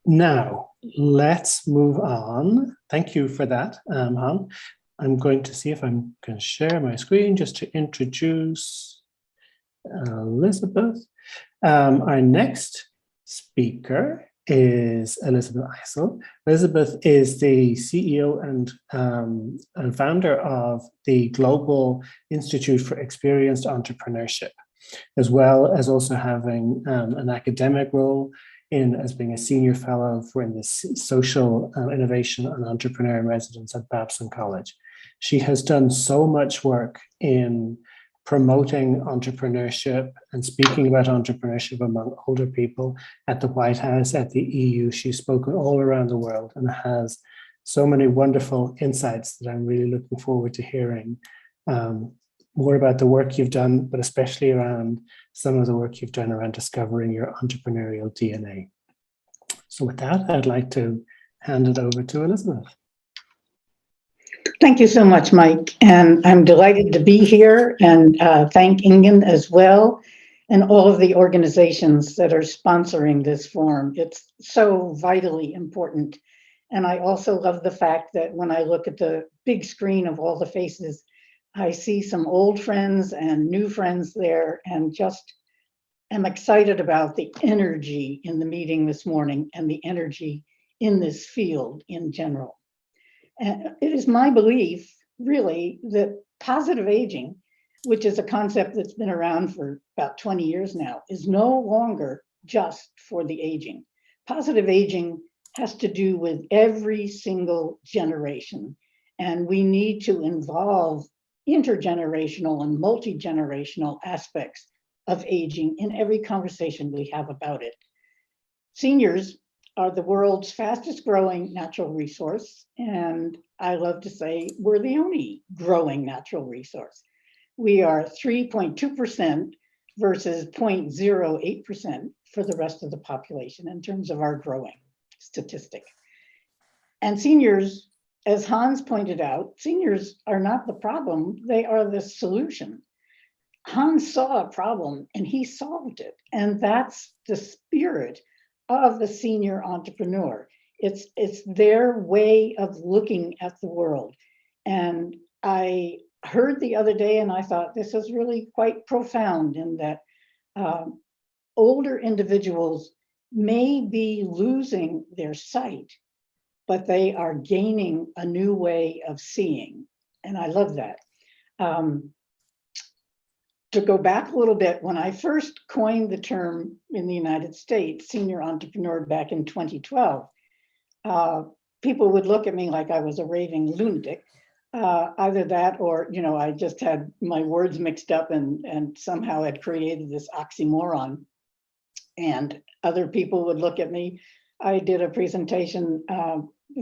Now, let's move on. Thank you for that, Han. I'm going to see if I can share my screen just to introduce Elizabeth. Our next speaker is Elizabeth Isele. Elizabeth is the CEO and founder of the Global Institute for Experienced Entrepreneurship, as well as also having an academic role as being a senior fellow in the social innovation and entrepreneur in residence at Babson College. She has done so much work in promoting entrepreneurship and speaking about entrepreneurship among older people at the White House, at the EU. She's spoken all around the world and has so many wonderful insights that I'm really looking forward to hearing more about the work you've done, but especially around some of the work you've done around discovering your entrepreneurial DNA. So with that, I'd like to hand it over to Elizabeth. Thank you so much, Mike. And I'm delighted to be here and thank Ingen as well and all of the organizations that are sponsoring this forum. It's so vitally important. And I also love the fact that when I look at the big screen of all the faces, I see some old friends and new friends there, and just am excited about the energy in the meeting this morning and the energy in this field in general. And it is my belief, really, that positive aging, which is a concept that's been around for about 20 years now, is no longer just for the aging. Positive aging has to do with every single generation, and we need to involve intergenerational and multi-generational aspects of aging in every conversation we have about it. Seniors are the world's fastest growing natural resource, and I love to say we're the only growing natural resource. We are 3.2% versus 0.08% for the rest of the population in terms of our growing statistic. And seniors, as Hans pointed out, seniors are not the problem, they are the solution. Hans saw a problem and he solved it. And that's the spirit of the senior entrepreneur. It's their way of looking at the world. And I heard the other day and I thought this is really quite profound in that older individuals may be losing their sight, but they are gaining a new way of seeing. And I love that. To go back a little bit, when I first coined the term in the United States, senior entrepreneur, back in 2012, people would look at me like I was a raving lunatic. Either that or, I just had my words mixed up and somehow had created this oxymoron. And other people would look at me. I did a presentation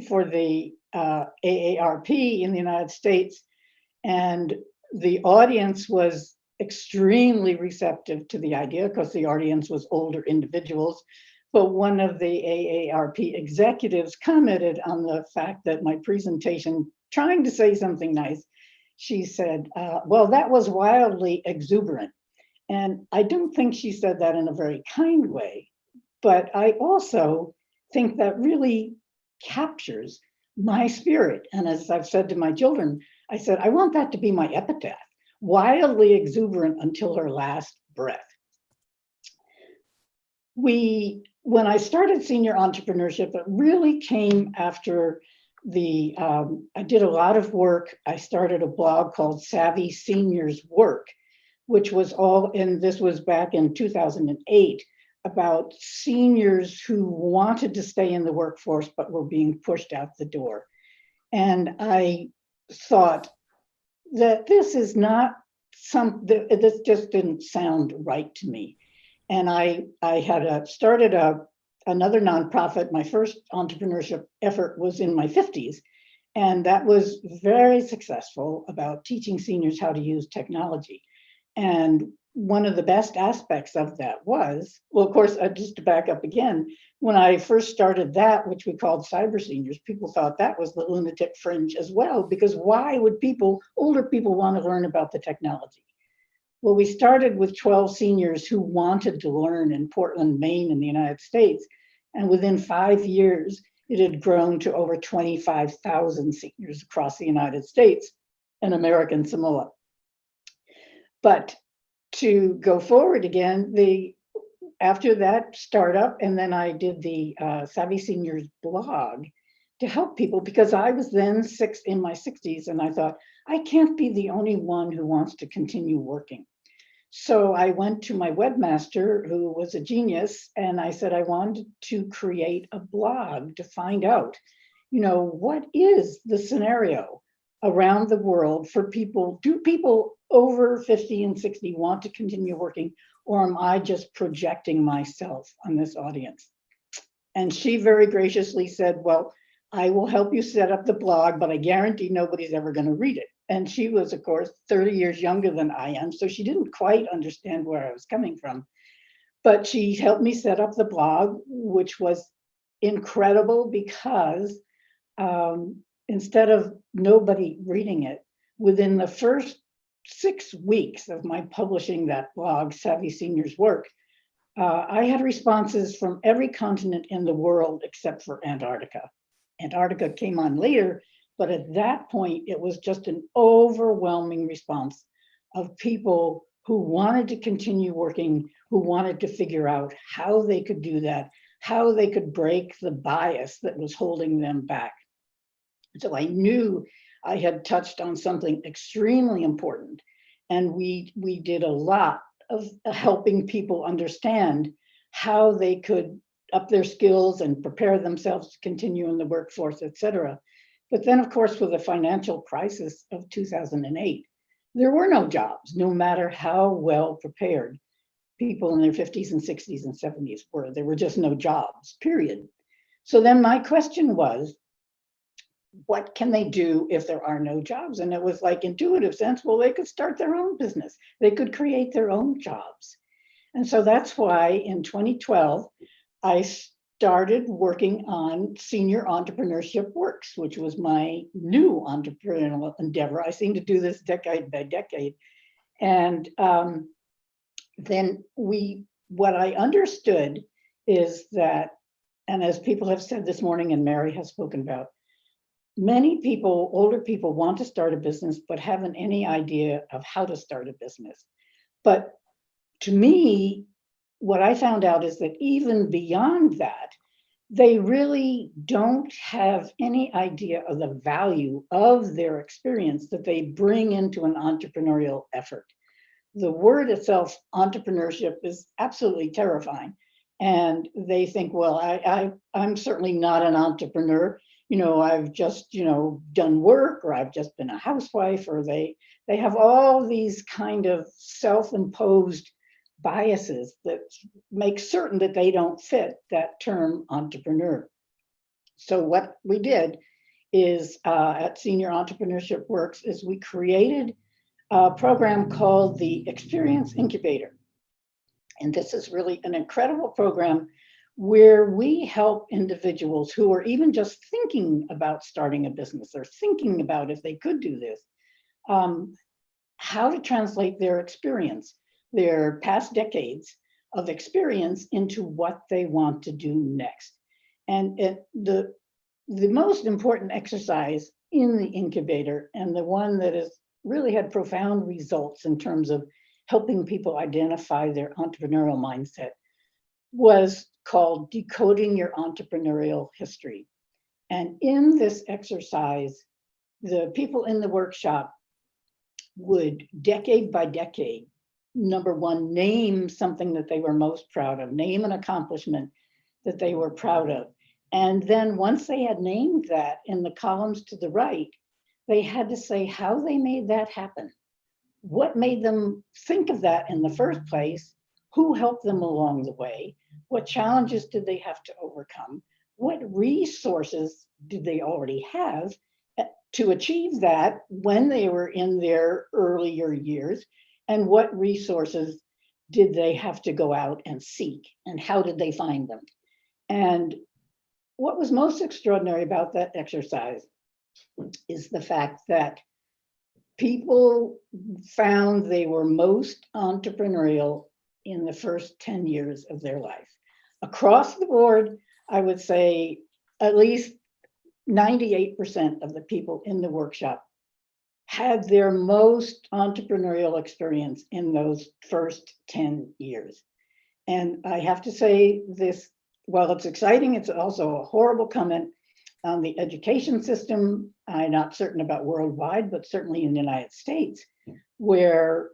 for the AARP in the United States, and the audience was extremely receptive to the idea because the audience was older individuals. But one of the AARP executives commented on the fact that my presentation, trying to say something nice, she said, well, that was wildly exuberant. And I don't think she said that in a very kind way, but I also think that really captures my spirit. And as I've said to my children, I said, I want that to be my epitaph, wildly exuberant until her last breath. When I started senior entrepreneurship, it really came after I did a lot of work. I started a blog called Savvy Seniors Work, which was this was back in 2008, about seniors who wanted to stay in the workforce but were being pushed out the door. And I thought that this is not this just didn't sound right to me. And I had started another nonprofit. My first entrepreneurship effort was in my 50s. And that was very successful, about teaching seniors how to use technology. And one of the best aspects of that was, well, of course, just to back up again, when I first started that, which we called Cyber Seniors, people thought that was the lunatic fringe as well, because why would older people want to learn about the technology? Well, we started with 12 seniors who wanted to learn in Portland, Maine, in the United States. And within 5 years, it had grown to over 25,000 seniors across the United States and American Samoa. But to go forward again, after that startup, and then I did the Savvy Seniors blog to help people, because I was then in my 60s, and I thought, I can't be the only one who wants to continue working. So I went to my webmaster, who was a genius, and I said I wanted to create a blog to find out, what is the scenario around the world for people? Do people over 50 and 60 want to continue working, or am I just projecting myself on this audience? And she very graciously said, well, I will help you set up the blog, but I guarantee nobody's ever going to read it. And she was, of course, 30 years younger than I am, so she didn't quite understand where I was coming from. But she helped me set up the blog, which was incredible because instead of nobody reading it, within the first 6 weeks of my publishing that blog, Savvy Seniors Work, I had responses from every continent in the world except for Antarctica. Antarctica came on later, but at that point, it was just an overwhelming response of people who wanted to continue working, who wanted to figure out how they could do that, how they could break the bias that was holding them back. So I knew I had touched on something extremely important, and we did a lot of helping people understand how they could up their skills and prepare themselves to continue in the workforce, et cetera. But then, of course, with the financial crisis of 2008, there were no jobs, no matter how well prepared people in their 50s and 60s and 70s were. There were just no jobs, period. So then my question was, what can they do if there are no jobs? And it was like intuitive sense, well, they could start their own business. They could create their own jobs. And so that's why in 2012, I started working on Senior Entrepreneurship Works, which was my new entrepreneurial endeavor. I seem to do this decade by decade. And then what I understood is that, and as people have said this morning and Mary has spoken about, many people, older people, want to start a business, but haven't any idea of how to start a business. But to me, what I found out is that even beyond that, they really don't have any idea of the value of their experience that they bring into an entrepreneurial effort. The word itself, entrepreneurship, is absolutely terrifying. And they think, well, I'm certainly not an entrepreneur. I've just, done work, or I've just been a housewife, or they have all these kind of self-imposed biases that make certain that they don't fit that term entrepreneur. So what we did is at Senior Entrepreneurship Works is we created a program called the Experience Incubator. And this is really an incredible program where we help individuals who are even just thinking about starting a business or thinking about if they could do this, how to translate their experience, their past decades of experience, into what they want to do next. And the most important exercise in the incubator, and the one that has really had profound results in terms of helping people identify their entrepreneurial mindset, was called Decoding Your Entrepreneurial History. And in this exercise, the people in the workshop would, decade by decade, number one, name something that they were most proud of, name an accomplishment that they were proud of. And then once they had named that, in the columns to the right, they had to say how they made that happen. What made them think of that in the first place? Who helped them along the way? What challenges did they have to overcome? What resources did they already have to achieve that when they were in their earlier years? And what resources did they have to go out and seek? And how did they find them? And what was most extraordinary about that exercise is the fact that people found they were most entrepreneurial in the first 10 years of their life. Across the board, I would say at least 98% of the people in the workshop had their most entrepreneurial experience in those first 10 years. And I have to say this, while it's exciting, it's also a horrible comment on the education system. I'm not certain about worldwide, but certainly in the United States, where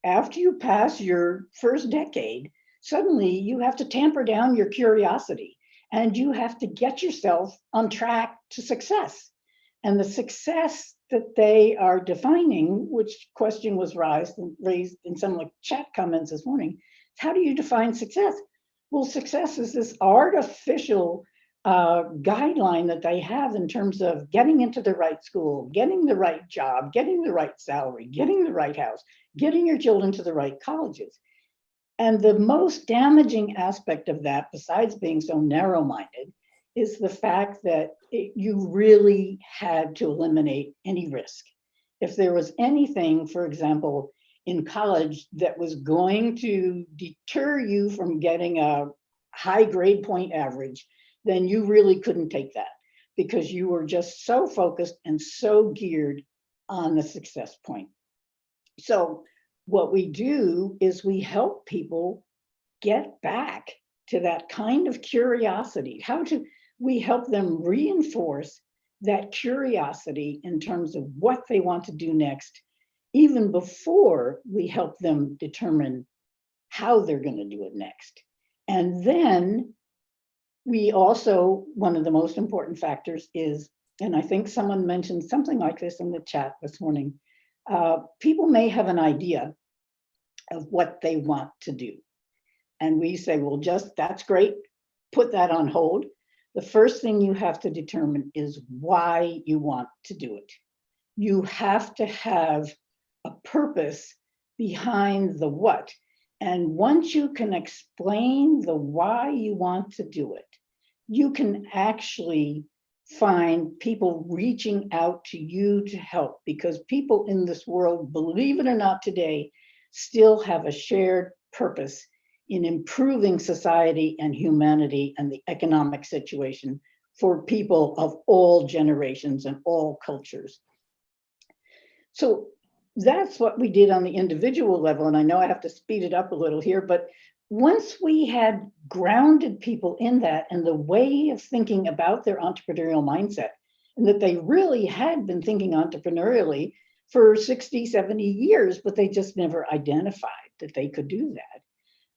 after you pass your first decade, suddenly you have to tamper down your curiosity and you have to get yourself on track to success. And the success that they are defining, which question was raised in some like chat comments this morning, how do you define success? Well, success is this artificial guideline that they have in terms of getting into the right school, getting the right job, getting the right salary, getting the right house, getting your children to the right colleges. And the most damaging aspect of that, besides being so narrow-minded, is the fact that you really had to eliminate any risk. If there was anything, for example, in college that was going to deter you from getting a high grade point average, then you really couldn't take that because you were just so focused and so geared on the success point. So what we do is we help people get back to that kind of curiosity. We help them reinforce that curiosity in terms of what they want to do next, even before we help them determine how they're going to do it next. And then we also, one of the most important factors is, and I think someone mentioned something like this in the chat this morning, people may have an idea of what they want to do. And we say, well, that's great, put that on hold. The first thing you have to determine is why you want to do it. You have to have a purpose behind the what. And once you can explain the why you want to do it, you can actually find people reaching out to you to help, because people in this world, believe it or not today, still have a shared purpose in improving society and humanity and the economic situation for people of all generations and all cultures. So that's what we did on the individual level. And I know I have to speed it up a little here, but once we had grounded people in that and the way of thinking about their entrepreneurial mindset, and that they really had been thinking entrepreneurially for 60, 70 years, but they just never identified that they could do that.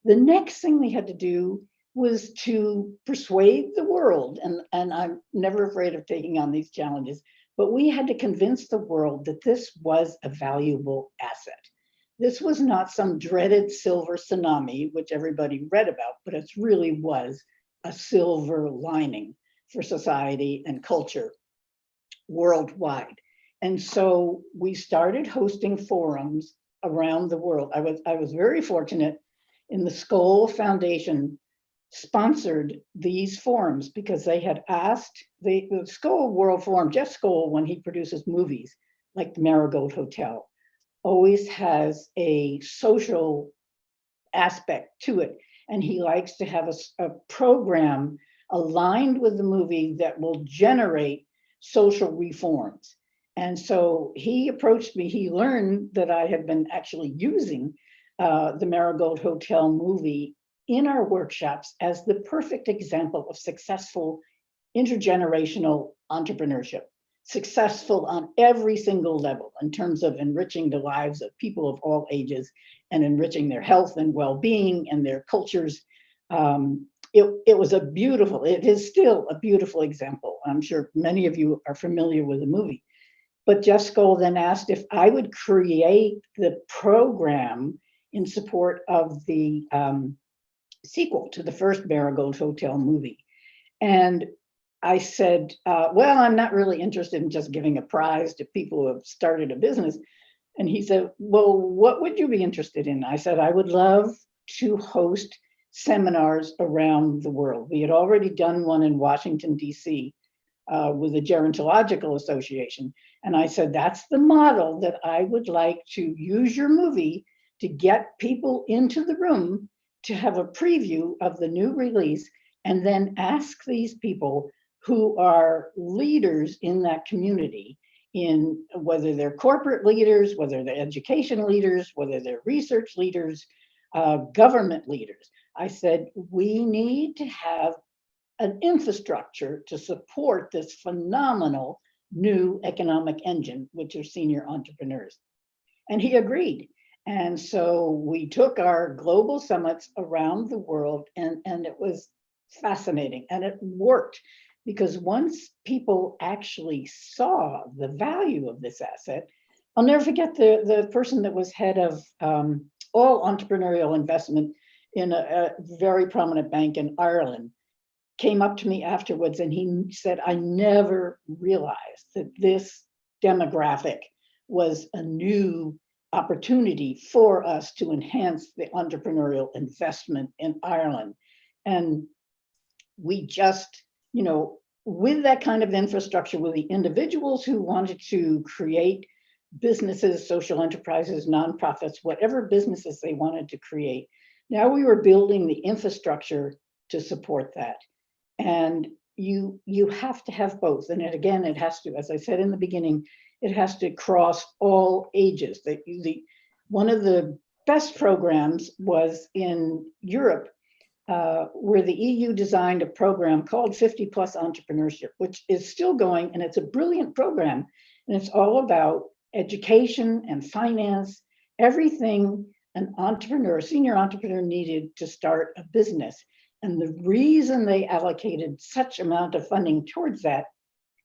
The next thing we had to do was to persuade the world, and I'm never afraid of taking on these challenges, but we had to convince the world that this was a valuable asset. This was not some dreaded silver tsunami, which everybody read about, but it really was a silver lining for society and culture worldwide. And so we started hosting forums around the world. I was very fortunate in the Skoll Foundation sponsored these forums because they had asked the Skoll World Forum, Jeff Skoll, when he produces movies like the Marigold Hotel, always has a social aspect to it. And he likes to have a program aligned with the movie that will generate social reforms. And so he approached me, he learned that I had been actually using the Marigold Hotel movie in our workshops as the perfect example of successful intergenerational entrepreneurship, successful on every single level in terms of enriching the lives of people of all ages and enriching their health and well-being and their cultures. It was it is still a beautiful example. I'm sure many of you are familiar with the movie. But Jeff Skoll then asked if I would create the program in support of the sequel to the first Marigold Hotel movie. And I said, well, I'm not really interested in just giving a prize to people who have started a business. And he said, well, what would you be interested in? I said, I would love to host seminars around the world. We had already done one in Washington, D.C. With the Gerontological Association. And I said, that's the model that I would like to use your movie to get people into the room to have a preview of the new release and then ask these people who are leaders in that community, in whether they're corporate leaders, whether they're education leaders, whether they're research leaders, government leaders. I said, we need to have an infrastructure to support this phenomenal new economic engine, which are senior entrepreneurs. And he agreed. And so we took our global summits around the world, and it was fascinating, and it worked, because once people actually saw the value of this asset, I'll never forget the person that was head of all entrepreneurial investment in a very prominent bank in Ireland came up to me afterwards, and he said, I never realized that this demographic was a new opportunity for us to enhance the entrepreneurial investment in Ireland. And we just, you know, with that kind of infrastructure, with the individuals who wanted to create businesses, social enterprises, nonprofits, whatever businesses they wanted to create, now we were building the infrastructure to support that. And you have to have both. And again, it has to, as I said in the beginning, it has to cross all ages. One of the best programs was in Europe, where the EU designed a program called 50+ Entrepreneurship, which is still going, and it's a brilliant program. And it's all about education and finance, everything an entrepreneur, a senior entrepreneur needed to start a business. And the reason they allocated such amount of funding towards that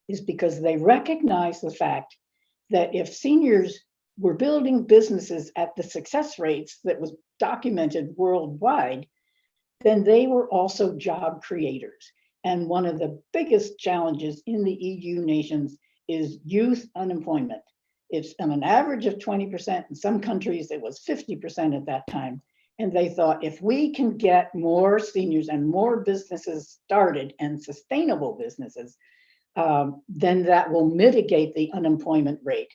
is because they recognize the fact that if seniors were building businesses at the success rates that was documented worldwide, then they were also job creators. And one of the biggest challenges in the EU nations is youth unemployment. It's on an average of 20%. In some countries, it was 50% at that time. And they thought, if we can get more seniors and more businesses started, and sustainable businesses, then that will mitigate the unemployment rate.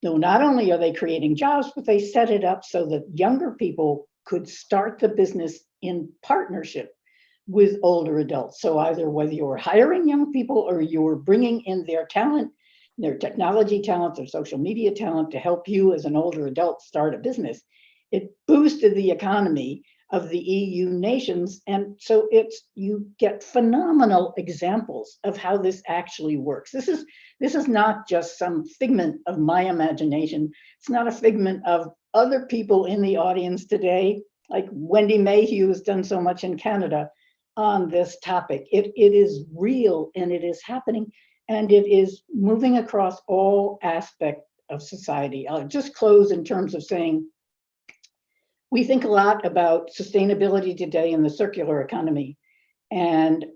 So not only are they creating jobs, but they set it up so that younger people could start the business in partnership with older adults. So either whether you're hiring young people or you're bringing in their talent, their technology talent, their social media talent to help you as an older adult start a business, it boosted the economy of the EU nations. And so you get phenomenal examples of how this actually works. This is not just some figment of my imagination. It's not a figment of other people in the audience today, like Wendy Mayhew has done so much in Canada on this topic. It is real, and it is happening, and it is moving across all aspects of society. I'll just close in terms of saying, we think a lot about sustainability today in the circular economy. And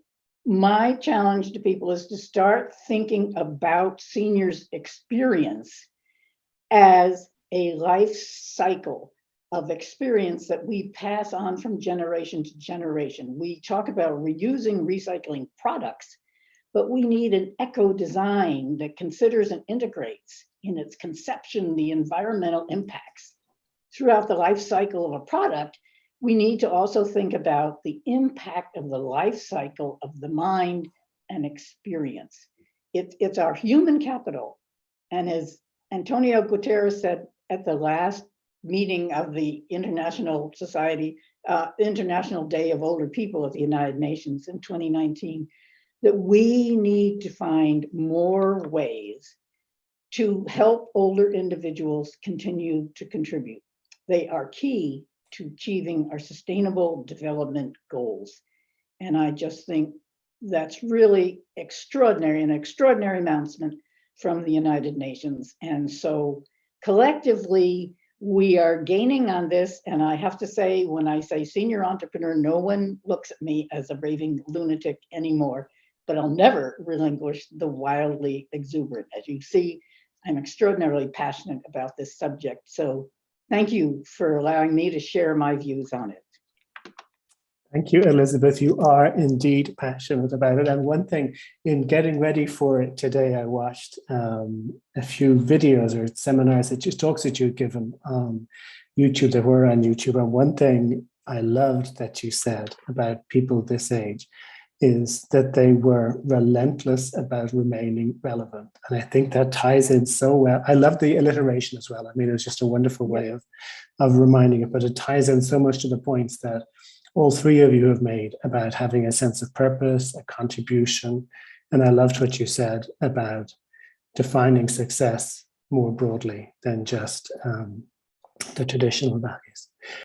my challenge to people is to start thinking about seniors' experience as a life cycle of experience that we pass on from generation to generation. We talk about reusing, recycling products, but we need an eco design that considers and integrates in its conception the environmental impacts. Throughout the life cycle of a product, we need to also think about the impact of the life cycle of the mind and experience. It's our human capital. And as Antonio Guterres said at the last meeting of the International Day of Older People at the United Nations in 2019, that we need to find more ways to help older individuals continue to contribute. They are key to achieving our sustainable development goals. And I just think that's really extraordinary, an extraordinary announcement from the United Nations. And so collectively, we are gaining on this. And I have to say, when I say senior entrepreneur, no one looks at me as a raving lunatic anymore, but I'll never relinquish the wildly exuberant. As you see, I'm extraordinarily passionate about this subject. So thank you for allowing me to share my views on it. Thank you, Elizabeth. You are indeed passionate about it. And one thing, in getting ready for it today, I watched a few videos or seminars, talks that you'd given on YouTube, that were on YouTube. And one thing I loved that you said about people this age is that they were relentless about remaining relevant. And I think that ties in so well. I love the alliteration as well. I mean, it was just a wonderful way of reminding it, but it ties in so much to the points that all three of you have made about having a sense of purpose, a contribution. And I loved what you said about defining success more broadly than just the traditional values.